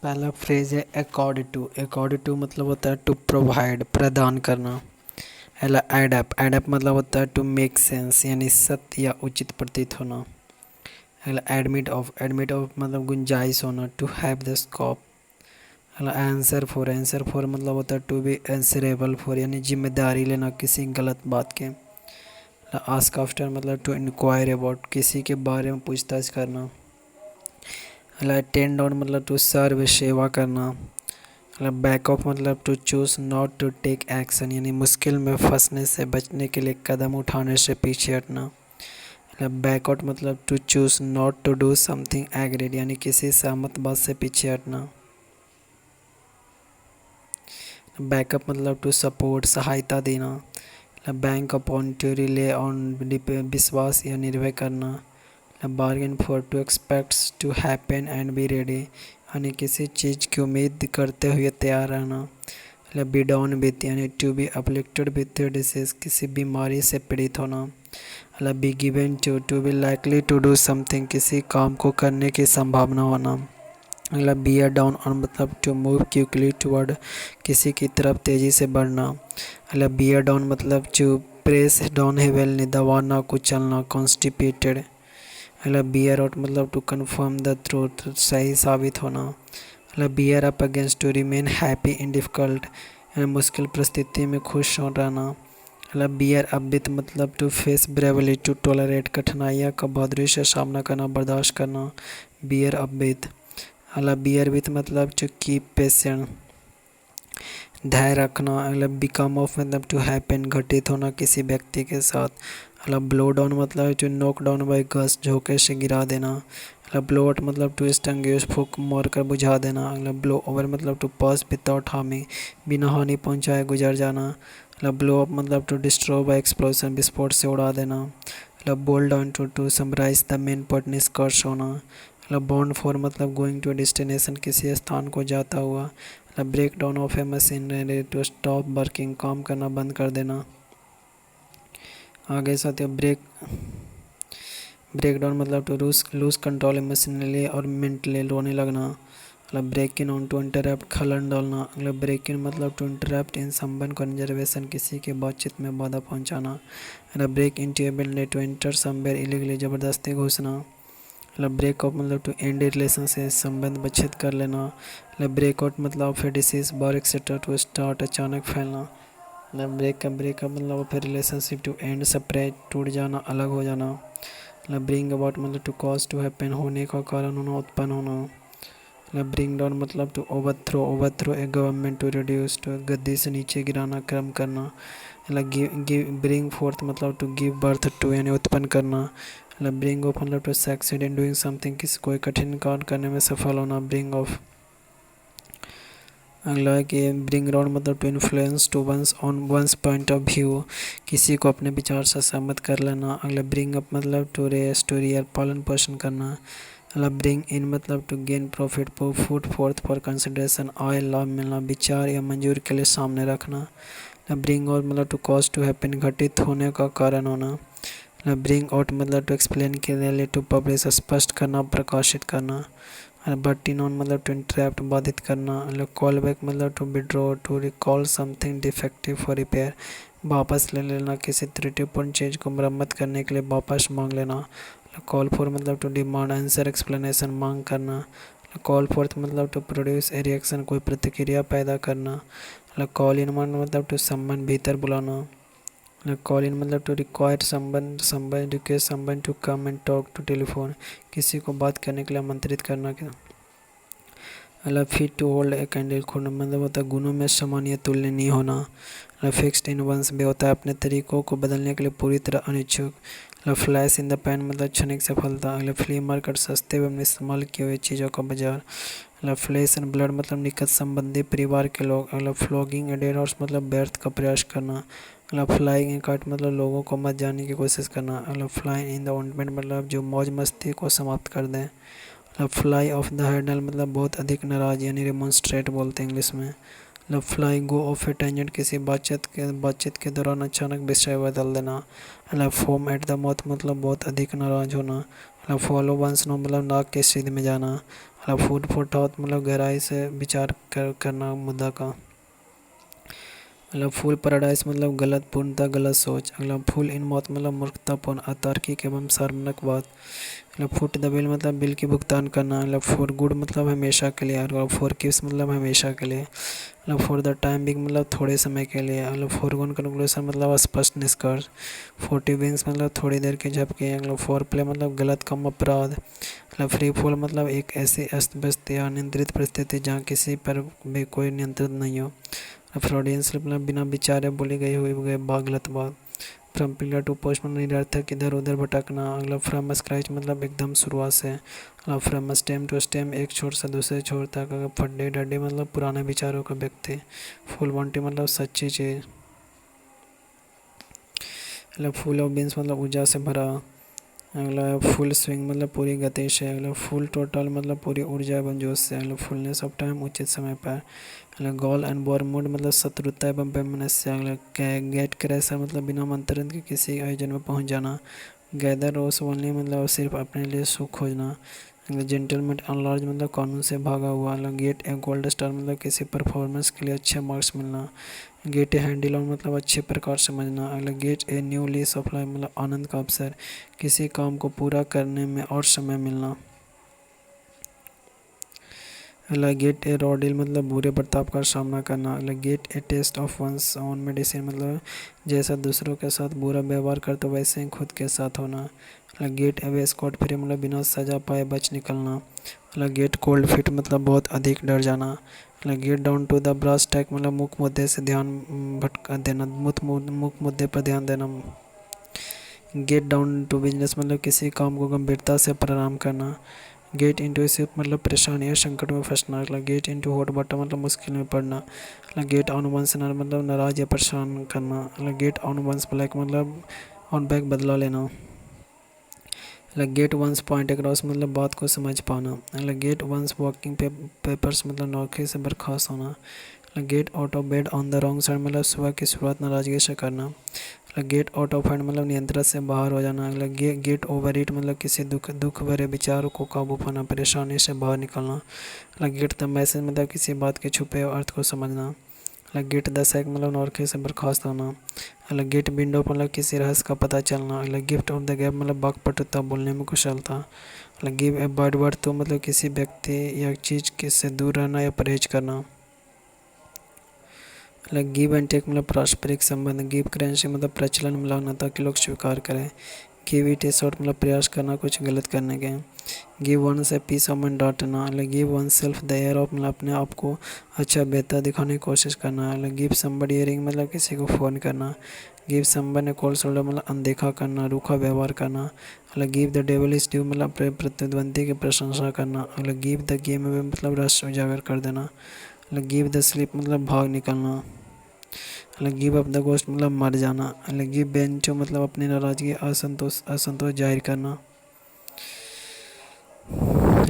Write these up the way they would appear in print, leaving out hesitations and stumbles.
पहला फ्रेज है accord to मतलब होता है टू प्रोवाइड प्रदान करना। पहला एडअप मतलब होता है टू मेक सेंस यानी सत्य या उचित प्रतीत होना। पहला एडमिट ऑफ मतलब गुंजाइश होना, टू हैव द स्कोप। पहला आंसर फॉर मतलब होता है टू बी आंसरेबल फॉर यानी जिम्मेदारी लेना किसी गलत बात के। आस्क आफ्टर मतलब टू इंक्वायर अबाउट किसी के बारे में पूछताछ करना। टेंड ऑन मतलब टू सर्व सेवा करना। बैक ऑफ मतलब to choose not to take action यानी मुश्किल में फंसने से बचने के लिए कदम उठाने से पीछे हटना। बैकआउट मतलब to choose not to do something agreed यानी किसी सहमत बात से पीछे हटना। बैकअप मतलब टू सपोर्ट सहायता देना। Bank upon to rely on विश्वास या निर्भय करना। Bargain for to expects to happen and be ready यानी किसी चीज़ की उम्मीद करते हुए तैयार रहना। बी डाउन विथ यानी to be afflicted with disease किसी बीमारी से पीड़ित होना। Be given to be likely to do something किसी काम को करने की संभावना होना। बियर डाउन और मतलब टू मूव क्विकली टुवर्ड किसी की तरफ तेज़ी से बढ़ना। बियर डाउन मतलब टू प्रेस डाउन हेवनली दबाना कुचलना कॉन्स्टिपेटेड। बियर आउट मतलब टू कन्फर्म द ट्रूथ सही साबित होना। Bear up against to remain happy in difficult मुश्किल परिस्थिति में खुश हो रहना। बियर अप विथ मतलब to face bravely to tolerate कठिनाइयाँ का बहादुरी से सामना करना बर्दाश्त करना। Bear up with bear with मतलब टू कीप पेशेंट धैर्य रखना। बिकम ऑफ मतलब टू हैपन घटित होना किसी व्यक्ति के साथ। ब्लो डाउन मतलब to knock down by gust झोंके से गिरा देना। ब्लो आउट मतलब टू स्टंग्यूश फूक मार कर बुझा देना। ब्लो ओवर मतलब टू पास विदाउट हार्मिंग बिना हानि पहुंचाए गुजर जाना। ब्लो अप मतलब टू डिस्ट्रॉय बाई एक्सप्लोजन विस्फोट से उड़ा देना। Boil down to summarise the main point निष्कर्ष होना। बॉन्ड फॉर मतलब गोइंग टू डेस्टिनेशन किसी स्थान को जाता हुआ। Break down of a machine to stop working काम करना बंद कर देना। आगे साथियों ब्रेक डाउन मतलब टू लूज कंट्रोल इमोशनली और मेंटली रोने लगना। Break in on to interrupt खलन डालना। ब्रेक इन मतलब टू इंटरप्ट इन संबंध कन्जर्वेशन किसी के बातचीत में बाधा पहुंचाना। Break in to able to enter somewhere illegally ज़बरदस्ती घुसना। ब्रेकअप मतलब टू एंड रिलेशन से संबंध विच्छेद कर लेना। ब्रेकआउट मतलब फिर disease war etcetera to start अचानक फैलना। ब्रेकअप मतलब फिर रिलेशनशिप टू एंड सेपरेट टूट जाना अलग हो जाना। ब्रिंग अबाउट मतलब टू कॉज टू हैपन होने का कारण होना उत्पन्न होना। ब्रिंग डाउन मतलब to overthrow a government to reduce to गद्दी से नीचे गिराना क्रम करना। ब्रिंग फोर्थ मतलब टू गिव बर्थ टू यानी उत्पन्न करना। ब्रिंग ऑफ मतलब to succeed in doing something किसी कोई कठिन कार्य करने में सफल होना ब्रिंग ऑफ। अगला है कि ब्रिंग अराउंड मतलब to influence to one's on one's point of view किसी को अपने विचार से सहमत कर लेना। अगला ब्रिंग अप मतलब टू रेस टू रियल पालन पोषण करना। अगला ब्रिंग इन मतलब to gain profit put forth for consideration आय लाभ मिलना विचार या मंजूर के लिए सामने रखना। ब्रिंग आउट मतलब टू कॉज टू हैपन घटित होने का कारण होना। ब्रिंग आउट मतलब टू एक्सप्लेन के लिए टू पब्लिश स्पष्ट करना प्रकाशित करना। बटिन ऑन मतलब टू इंटरप्ट बाधित करना। कॉल बैक मतलब to withdraw to recall something defective for repair वापस ले लेना किसी त्रुटिपूर्ण चीज़ को मरम्मत करने के लिए वापस मांग लेना। कॉल फॉर मतलब टू डिमांड आंसर एक्सप्लेनेशन मांग करना। कॉल फॉर्थ मतलब टू प्रोड्यूस ए रिएक्शन कोई प्रतिक्रिया पैदा करना। कॉल इन मतलब टू संबंध भीतर बुलाना। कॉल इन मतलब टू रिक्वायर संबंध to come and talk to telephone किसी को बात करने के लिए आमंत्रित करना। Fit to hold a candle खोलना मतलब होता है गुणों में सामान्य तुल्य नहीं होना। फिक्स्ड इन वंस भी होता है अपने तरीकों को बदलने के लिए पूरी तरह अनिच्छुक। फ्लैश इन द पैन मतलब क्षणिक सफलता। फ्ली मार्केट सस्ते एवं इस्तेमाल किए हुए चीज़ों का बाजार। फ्लेश एंड ब्लड मतलब निकट संबंधी परिवार के लोग। फ्लॉगिंग एडेड हॉर्स मतलब व्यर्थ का प्रयास करना। फ्लाइंग इन काट मतलब लोगों को मत जाने की कोशिश करना। फ्लाइंग इन द ऑइंटमेंट मतलब जो मौज मस्ती को समाप्त कर दें। फ्लाई ऑफ द हैंडल मतलब बहुत अधिक नाराज यानी रिमॉन्स्ट्रेट बोलते हैं इंग्लिश में। Fly go of A tangent किसी बातचीत के दौरान अचानक विषय बदल देना। फोम एट द माउथ मतलब बहुत अधिक नाराज होना। फॉलो वंस नो मतलब नाक के सीध में जाना। फूड फॉर थॉट मतलब गहराई से विचार करना मुद्दा का। फुल पैराडाइज मतलब गलत, पूर्णतः गलत सोच। फुल इन मौत मतलब मूर्खतापूर्ण, अतार्किक एवं शर्मनाक बात। फुट द बिल मतलब बिल की भुगतान करना। फॉर गुड मतलब हमेशा के लिए। और फॉर किप्स मतलब हमेशा के लिए। फॉर द टाइम बिंग मतलब थोड़े समय के लिए। फॉरगॉन कंक्लूजन मतलब स्पष्ट निष्कर्ष। फोर्टी विंग्स मतलब थोड़ी देर के झपके। फॉर प्ले मतलब गलत कम, अपराध। फ्री फॉल मतलब एक ऐसी अस्त व्यस्त या नियंत्रित परिस्थिति जहाँ किसी पर भी कोई नियंत्रण नहीं हो। फ्रॉडियन स्लिप मतलब बिना विचारे बोली गई हुई गलत बात। फ्रॉम पिलर टू पोस्ट मतलब निरर्थक, इधर उधर भटकना। फ्रॉम स्क्रैच मतलब एकदम शुरुआत से। फ्रॉम स्टेम टू स्टेम एक छोर से दूसरे छोर तक। फड्डे डड्डे मतलब पुराने विचारों का व्यक्ति। फुल वांटी मतलब सच्ची चीज़। फुल ऑफ बीन्स मतलब ऊर्जा से भरा। फुल स्विंग मतलब पूरी गति से। फुल टोटल मतलब पूरी ऊर्जा एवं जोश से। फुलनेस ऑफ टाइम उचित समय पर। गॉल एंड बॉरमूड मतलब शत्रुता एवं वैमनस्य। गेट क्रैशर मतलब बिना मंत्रण के किसी आयोजन में पहुंच जाना। गैदर रोज ओनली मतलब सिर्फ अपने लिए सुख खोजना। जेंटलमैन अनलार्ज मतलब कानून से भागा हुआ। गेट ए गोल्ड स्टार मतलब किसी परफॉर्मेंस के लिए अच्छे मार्क्स मिलना। गेट ए हैंडल ऑन मतलब अच्छे प्रकार समझना। Gate a new lease of life मतलब आनंद का अवसर, किसी काम को पूरा करने में और समय मिलना। गेट ए रॉडिल मतलब बुरे बर्ताव का सामना करना। Get a taste of one's own medicine मतलब जैसा दूसरों के साथ बुरा व्यवहार करते वैसे ही खुद के साथ होना। गेट ए स्कॉट फ्री मतलब बिना सजा पाए बच निकलना। गेट कोल्ड फिट मतलब बहुत अधिक डर जाना। Get down to the brass tack मतलब मुख्य मुद्दे से ध्यान भटका देना, मुख्य मुद्दे पर ध्यान देना। गेट डाउन टू बिजनेस मतलब किसी काम को गंभीरता से प्रारंभ करना। गेट इंटू शिप मतलब परेशानी या संकट में फंसना। गेट इंटू हॉट वाटर मतलब मुश्किल में पड़ना। गेट ऑन वंस मतलब नाराज या परेशान करना। गेट ऑन वंस ब्लैक मतलब ऑन बैक बदला लेना। गेट वंस पॉइंट अक्रॉस मतलब बात को समझ पाना। गेट वंस वॉकिंग पेपर्स मतलब नौकरी से बर्खास्त होना। Get out of bed on the wrong side मतलब सुबह की शुरुआत नाराजगी से करना। गेट आउट ऑफ हैंड मतलब नियंत्रण से बाहर हो जाना। गेट ओवर ईट मतलब किसी दुख भरे विचारों को काबू पाना, परेशानी से बाहर निकलना। गेट द मैसेज मतलब किसी बात के छुपे अर्थ को समझना। गेट द सैक मतलब नौकरी से बर्खास्त होना। गेट विंडो मतलब किसी रहस्य का पता चलना। गिफ्ट ऑफ द गैप मतलब वाक्पटुता, बोलने में कुशलता। गिव ए बैड वर्ड तो मतलब किसी व्यक्ति या चीज़ से दूर रहना या परहेज करना। गिव एंड टेक मतलब पारस्परिक संबंध। गिव करेंसी मतलब प्रचलन मिलाना ताकि लोग स्वीकार करें। गिव इट ए शॉट मतलब प्रयास करना कुछ गलत करने के। Give one's piece of mind डांटना। Give oneself the air of मतलब अपने आप को अच्छा बेहतर दिखाने की कोशिश करना। गिव समबडी हियरिंग मतलब किसी को फ़ोन करना। गिव समवन ए कॉल शोल्डर मतलब अनदेखा करना, रूखा व्यवहार करना। Give the devil is due मतलब प्रतिद्वंदी की प्रशंसा करना। गिव द गेम अवे मतलब रहस्य उजागर कर देना। गिव द स्लीप मतलब भाग निकलना। गिव अप द गोस्ट मतलब मर जाना। गिव बेंचो मतलब अपनी नाराजगी, असंतोष जाहिर करना।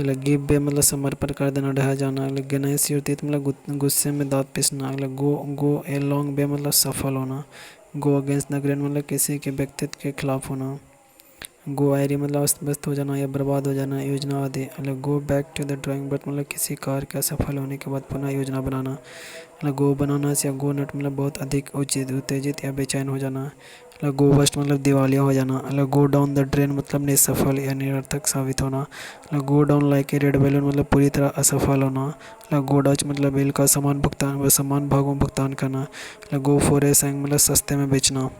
गिव बे मतलब समर्पण कर देना, ढह जाना। गणेश युतित मतलब गुस्से में दांत पीसना। गो ए लॉन्ग वे मतलब सफल होना। गो अगेंस्ट द ग्रेन मतलब किसी के व्यक्तित्व के खिलाफ होना। गो आयरी मतलब अस्त व्यस्त हो जाना या बर्बाद हो जाना, योजना आदि। Go back to the drawing board मतलब किसी कार्य का सफल होने के बाद पुनः योजना बनाना। गो बनानास या गो नट मतलब बहुत अधिक उत्तेजित या बेचैन हो जाना। गो बस्ट मतलब दिवालिया हो जाना। गो डाउन द ड्रेन मतलब निसफल या निरर्थक साबित होना। Go down like a red balloon मतलब पूरी तरह असफल होना। गो डच मतलब बिल का समान भुगतान व समान भागों में भुगतान करना। गो फॉर ए सैंग मतलब सस्ते में बेचना।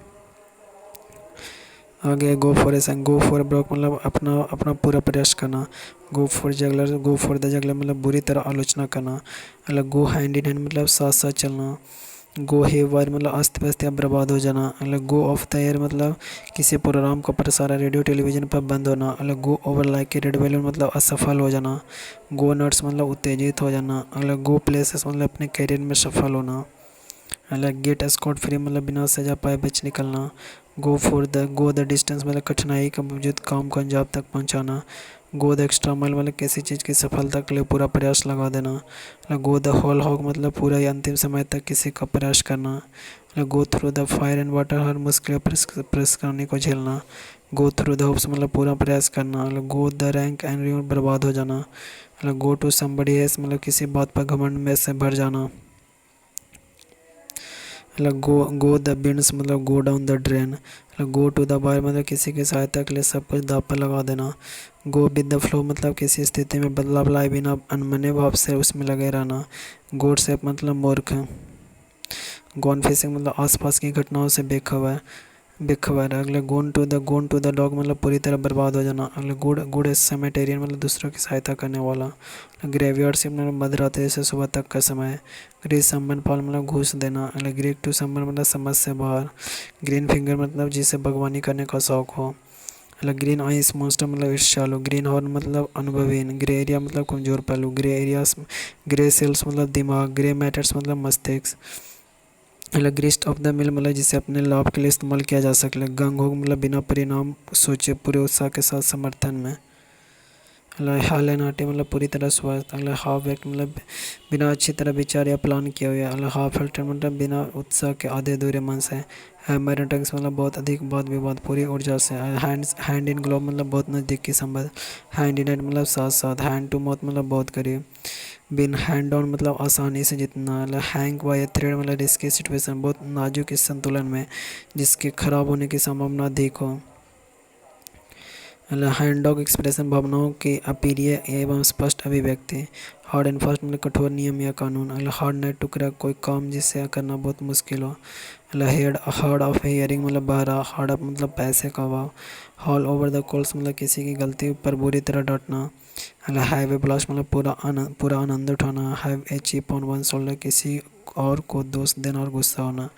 आगे go for a सैंग, go for broke मतलब अपना अपना पूरा प्रयास करना। Go for juggler, go for the juggler मतलब बुरी तरह आलोचना करना। गो हैंड इन हैंड मतलब साथ साथ चलना। गो हेवायर मतलब अस्त व्यस्त या बर्बाद हो जाना। गो ऑफ द एयर मतलब किसी प्रोग्राम का प्रसारण रेडियो टेलीविजन पर बंद होना। Go over like a red balloon मतलब असफल हो जाना। गो नट्स मतलब उत्तेजित हो जाना। गो प्लेसेस मतलब अपने करियर में सफल होना। गेट स्कॉट फ्री मतलब बिना सजा पाए बच निकलना। गो द डिस्टेंस मतलब कठिनाई के बावजूद काम को अंजाम तक पहुंचाना। गो द एक्स्ट्रा माइल मतलब किसी चीज़ की सफलता के लिए पूरा प्रयास लगा देना। गो द होल हॉग मतलब पूरा या अंतिम समय तक किसी का प्रयास करना। Go through the fire and water हर मुश्किल परेशानी को झेलना। गो थ्रू द होप्स मतलब पूरा प्रयास करना। Go the rank and reward बर्बाद हो जाना। मतलब गो टू समबडी एल्स मतलब किसी बात पर घमंड में से भर जाना। मतलब गो द बिन्स मतलब गो डाउन द ड्रेन। मतलब गो टू द बार मतलब किसी की सहायता के लिए सब कुछ दांव पर लगा देना। गो विद द फ्लो मतलब किसी स्थिति में बदलाव लाए बिना अनमने भाव से उसमें लगे रहना। गॉड सेफ मतलब मूर्ख। गॉन फिशिंग मतलब आसपास की घटनाओं से बेखबर बेखबर। अगले गोन टू द डॉग मतलब पूरी तरह बर्बाद हो जाना। अगले गुड गुड सेमेटेरियन मतलब दूसरों की सहायता करने वाला। ग्रेवयार्ड शिफ्ट मतलब मध्यरात्रि से सुबह तक का समय। ग्रीस संबन पाल मतलब घूस देना। अगले ग्रीक टू संबन मतलब समझ से बाहर। ग्रीन फिंगर मतलब जिसे बागवानी करने का शौक हो। अगला ग्रीन आइस मॉन्स्टर मतलब ईर्ष्यालु। ग्रीन हॉर्न मतलब अनुभवीन। ग्रे एरिया मतलब कमजोर पहलू। ग्रे एरियाज ग्रे सेल्स मतलब दिमाग। ग्रे मैटर्स मतलब मस्तिष्क। मतलब ग्रिस्ट ऑफ द मिल मतलब जिसे अपने लाभ के लिए इस्तेमाल किया जा सके। गंग हो मतलब बिना परिणाम सोचे पूरे उत्साह के साथ समर्थन में। मतलब हाल एंड हार्टी मतलब पूरी तरह स्वस्थ। मतलब हाफ एक्ट मतलब बिना अच्छी तरह विचार या प्लान किए हुए। मतलब हाफ हेल्टर मतलब बिना उत्साह के आधे अधूरे मन से। हैमर एंड टंग्स मतलब बहुत अधिक वाद विवाद पूरी ऊर्जा से। हैंड इन ग्लोव मतलब बहुत नज़दीकी संबंध। हैंड इन हैंड मतलब साथ साथ। हैंड टू माउथ मतलब बहुत करीब। बिन हैंड ऑन मतलब आसानी से जितना। मतलब हैंग बाय थ्रेड मतलब रिस्की सिचुएशन बहुत नाजुक इस संतुलन में जिसके खराब होने की संभावना अधिक हो। मतलब हैंड डॉग एक्सप्रेशन भावनाओं की अप्रिय एवं स्पष्ट अभिव्यक्ति। हार्ड एंड फास्ट मतलब कठोर नियम या कानून। मतलब हार्ड नेट टुकड़ा कोई काम जिससे करना बहुत मुश्किल हो। मतलब हेड हार्ड ऑफ हियरिंग मतलब बहरा। हार्ड अप मतलब पैसे का अभाव। हॉल ओवर द कॉल्स मतलब किसी की गलती पर बुरी तरह डांटना। मतलब हाईवे ब्लास्ट मतलब पूरा आनंद उठाना। Have a chip on one shoulder किसी और को दोष देना और गुस्सा होना।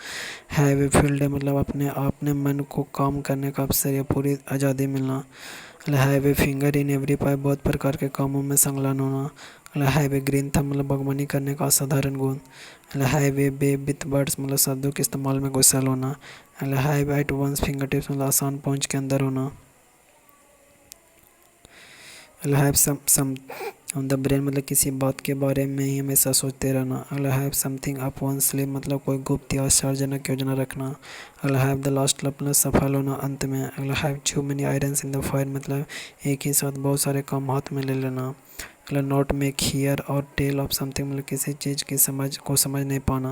हैव ए फील्ड मतलब अपने मन को काम करने का अवसर या पूरी आज़ादी मिलना। मतलब have a finger in every pie बहुत प्रकार के कामों में संलग्न होना। मतलब हैव ए ग्रीन थंब मतलब बागवानी करने का असाधारण गुण। मतलब have a way with words मतलब शब्दों के इस्तेमाल में कुशल होना। मतलब have at one's finger tips मतलब आसान पहुंच के अंदर होना। मतलब have some on the brain मतलब किसी बात के बारे में ही हमेशा सोचते रहना। अगला have something up one sleeve मतलब कोई गुप्त या आश्चर्यजनक योजना रखना। अगला हैव द लास्ट मतलब सफल होना अंत में। अगला have too many irons in the fire मतलब एक ही साथ बहुत सारे काम हाथ में ले लेना। अगला नॉट मेक हियर और टेल ऑफ समथिंग मतलब किसी चीज़ की समझ नहीं पाना।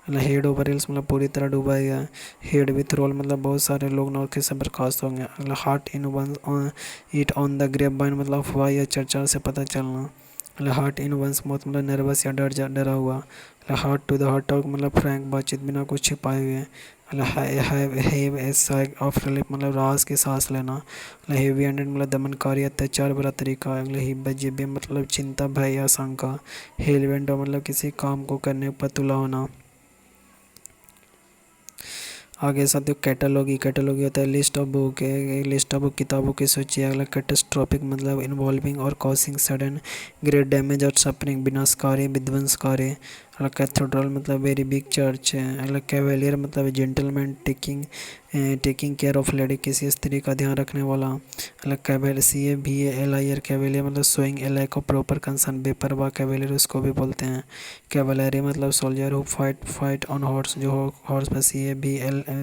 अगला हेड ओवर हिल्स मतलब पूरी तरह डूबा गया। हेड विथ रोल मतलब बहुत सारे लोग नौके से बर्खास्त होंगे। अगला heard in one it on the grapevine मतलब अफवाह या चर्चा से पता चलना। मतलब हार्ट इन वंस मौत मतलब नर्वस या डरा हुआ। मतलब heart to the heart talk मतलब फ्रैंक बातचीत बिना कुछ छिपाए हुए। मतलब have a sigh of relief मतलब राज की सांस लेना। मतलब हेवी हैंडेड मतलब दमनकारी अत्याचार भरा तरीका। अगले हिब्बे मतलब चिंता भय या शंका। हेलवेंडो मतलब किसी काम को करने पर तुला होना। आगे साथियों कैटलॉगी होता है list of book. List of book किताबों की सूची। अगला कैटास्ट्रॉफिक मतलब इन्वॉल्विंग और कॉजिंग सडन ग्रेट डैमेज और सफरिंग विनाशकारी विध्वंसकारी। अगला कैथेड्रल मतलब वेरी बिग चर्च है। अगला कैवेलियर मतलब gentleman taking care of lady किसी स्त्री का ध्यान रखने वाला। अगला कैवेल CAVALIR कैवेलियर मतलब showing a lack of proper concern बेपरवाह कैवेलियर उसको भी बोलते हैं। कैवलरी मतलब soldier who fight on horse जो हॉर्स पर।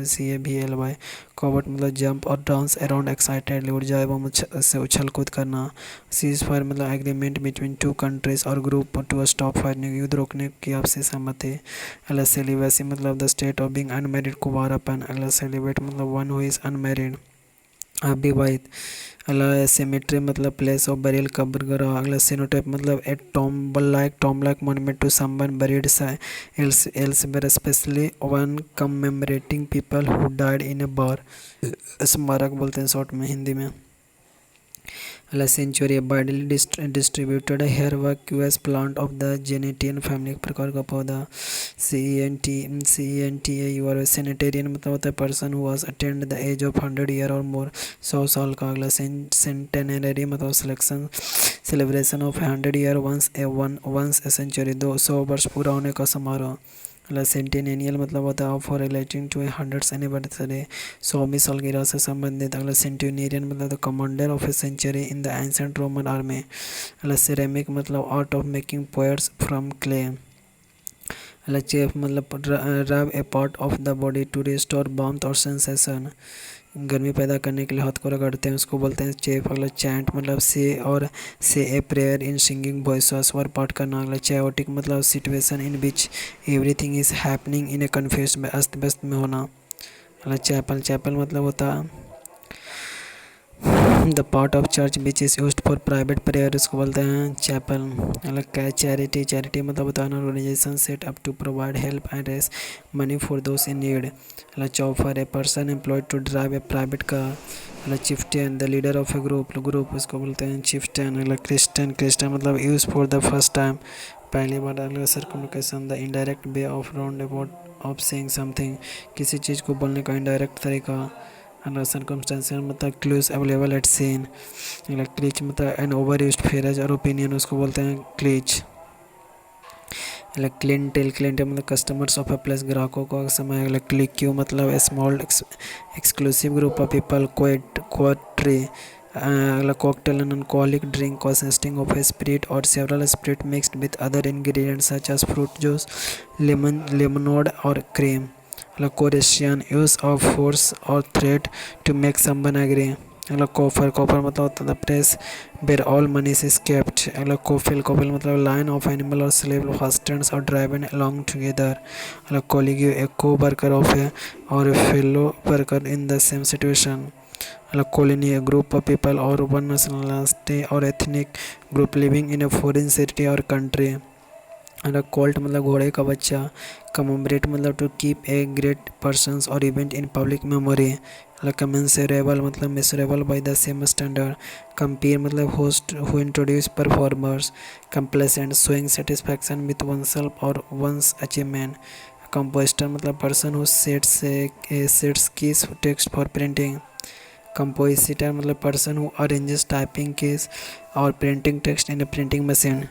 CAVLY कॉवर्ट मतलब जंप और डांस अराउंड एक्साइटेडली ऊर्जा एवं से उछल कूद करना। सीज फायर मतलब एग्रीमेंट बिटवीन टू कंट्रीज और ग्रुप टू स्टॉप फायरिंग युद्ध रोकने की आपसी सहमति। अगला सेलिबेसी मतलब the state of being unmarried कुंवारापन। अगला सेलिब्रेट मतलब वन हु इज अनमैरिड अविवाहित। अगला सेमेट्री मतलब प्लेस ऑफ बरियल कब्रगाह। अगला सिनोटाइप मतलब a tomb like monument to someone buried elsewhere especially one commemorating people who died in a war. स्मारक बोलते हैं शॉर्ट में हिंदी में। अगला centaury widely distributed herbaceous plant of the gentian family एक प्रकार का पौधा। CENTA यू आर सेनेटेरियन मतलब होता है person who was attend the age of 100 year और मोर 100 साल का। अगला सेंटेनरी मतलब selection celebration of 100 year once a century 200 वर्ष पूरा होने का समारोह। अगला सेंटेनियल मतलब होता है for relating to a 100th anniversary 100वीं सालगिरह से संबंधित। अगला सेंटेनियन मतलब the commander of a century in the ancient Roman army. अगला सिरेमिक मतलब art of making pots from clay. अगला चेफ मतलब rub a part of the body to restore warmth और सेंसेशन। गर्मी पैदा करने के लिए हाथ को रगड़ते हैं उसको बोलते हैं चेप। अगला चैंट मतलब से और से a prayer in singing voice और पाठ करना। अगला चायोटिक मतलब situation in which everything is happening in A confuse में, अस्त व्यस्त में होना। अगला चैपल, चैपल मतलब होता the part of church which is used for private prayer, उसको बोलते हैं चैपल। अलग क्या है चैरिटी, चैरिटी मतलब होता है an organisation set up to provide help and raise money for those in need. अलग chauffeur, a person employed to drive a private car. अलग chieftain, the leader of a group, group उसको बोलते हैं chieftain. अलग christen, christen मतलब use for the first time, पहली बार। अलग circumlocution, the indirect way of round about of saying something, किसी चीज़ को बोलने का इनडायरेक्ट तरीका। अलग सर्कमस्टेंशियल मतलब क्लूज अवेलेबल एट सीन। अलग क्लीच मतलब एन ओवर यूज्ड फ्रेज और ओपिनियन, उसको बोलते हैं क्लीच। अलग क्लिंटेल, क्लिंटेल मतलब कस्टमर्स ऑफ ए प्लेस, ग्राहकों का समय। अलग क्लिक क्यू मतलब a small exclusive group of people, coterie. अलग cocktail an alcoholic drink consisting of a spirit or several spirit mixed with other ingredients such as fruit juice, lemonade or cream. अलग coercion, use of force और threat to make someone agree. अलग coffer, coffer मतलब होता है press where all money is kept. अलग coffle, coffle मतलब line of animal और slave हॉस्टेंस और ड्राइवन अलॉन्ग टुगेदर। अलग कोलिग्यू, ए को वर्कर ऑफ ए और fellow worker in the same situation. अलग colony, a group of people और वन नेशनलिटी और ethnic group living in a foreign city और कंट्री। अलग कोल्ट मतलब घोड़े का बच्चा। कमोमरेट मतलब to keep a great persons और इवेंट इन पब्लिक मेमोरी। अलग कमेंसरेबल मतलब measurable by the same standard. Compere मतलब host who introduce performers. Complacent, showing satisfaction with oneself और वंस अचीवमेंट। कंपोस्टर मतलब person who sets keys text for printing. Compositor मतलब person who arranges typing keys और printing text in a printing machine.